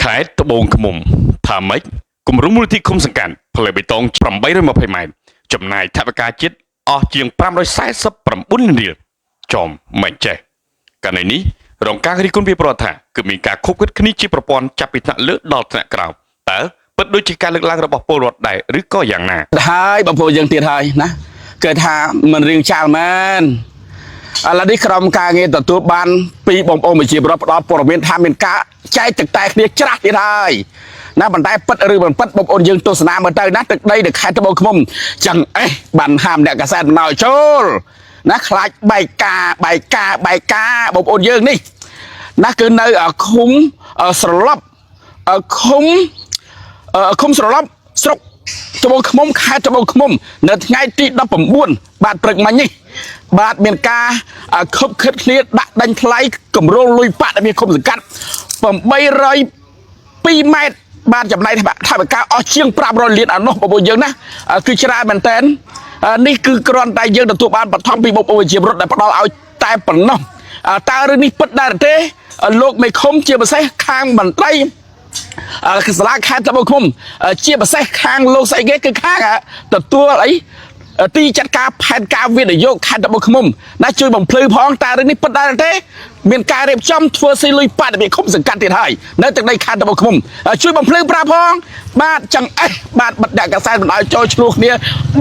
ខេត្តត្បូងឃ្មុំថាម៉េចគម្រោងមូលនិធិឃុំសង្កាត់ផ្លូវបេតុង820ម៉ែត្រចំណាយថវិកាជិតអស់ជាង549លានរៀលចំមិនចេះករណីនេះរងការរិះគន់ពីប្រធានគឺមានការខុបគិតគ្នាជាប្រព័ន្ធចាប់ពីថ្នាក់លើដល់ថ្នាក់ក្រោមតើពិតដូចជាការលើកឡើងរបស់ពលរដ្ឋដែរឬក៏យ៉ាងណាហើយបងប្អូនយើងទៀតហើយណាគេថាមិនរៀងចាល់មែនឥឡូវនេះក្រុមការងារទទួលបានពីបងប្អូនប្រជាពលរដ្ឋផ្ដល់ព័ត៌មានថាមានការចែកទឹកតែគ្នាច្រាស់ទៀតហើយណាប៉ុន្តែពិតឬមិនពិតបងប្អូនយើងទស្សនាមើលទៅណាទឹកដីនៅខេត្តត្បូងឃ្មុំចឹងបានហាមអ្នកកាសែតណោចូលណាខ្លាចបែកការបងប្អូនយើងនេះណាគឺនៅឃុំស្រឡប់ឃុំស្រឡប់ស្រុកត្បូងឃ្មុំខេត្តត្បូងឃ្មុំនៅថ្ងៃទី19បាទព្រឹកមិញនេះបាទមានការខុបខិតគ្នាដាក់ដេញថ្លៃគម្រោងលុយប៉ាក់ដែលមានឃុំសង្កាត់802ម៉ែត្របាទចំណាយថវិកាអស់ជាង500លានអានោះបងប្អូនយើងណាគឺច្រើនមែនតើនេះគឺគ្រាន់តែយើងទទួលបានបឋមពីបងប្អូនជារដ្ឋដែលផ្ដល់ឲ្យតែប៉ុណ្ណោះតើរឿងនេះពិតដែរទេលោកមេឃុំជាពិសេសខាងមន្ត្រីសាលាខេត្តត្បូងឃ្មុំជាពិសេសខាងលោកស្អីគេគឺខាងទទួលអីទីចាត់ការផែនការវិនិយោគខេត្តត្បូងឃ្មុំណាជួយបំភ្លឺផងតើរឿងនេះពិតដែរទេមានការរៀបចំធ្វើស៊ីលុយប៉ាត់របៀបឃុំសង្កាត់ទៀតហើយនៅទឹកដីខេត្តត្បូងឃ្មុំជួយបំភ្លឺប្រាប់ផងបាទចឹងបាទបិទដាក់កាសែតមិនឲ្យចូលឆ្លោះគ្នា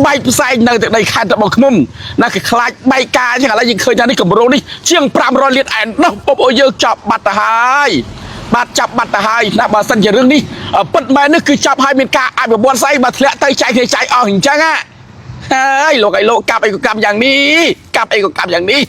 បែកផ្សែងនៅទឹកដីខេត្តត្បូងឃ្មុំណាគេខ្លាចបែកការចឹងឥឡូវយើងឃើញថានេះគម្រោងនេះជាង500លានឯណោះបងប្អូនយើងចាប់បាត់ទៅហើយបាទចាប់បាត់ទៅហើយណាបើសិនជារឿងនេះពិតមែននេះគឺចាប់ឲ្យមានការអភិវឌ្ឍស្អីបើធ្លាក់ទៅចែកគ្នាចែកអស់អញ្ចឹងហើយលោកកាប់អីក៏កាប់យ៉ាងនេះកាប់អីក៏កាប់យ៉ាងនេះ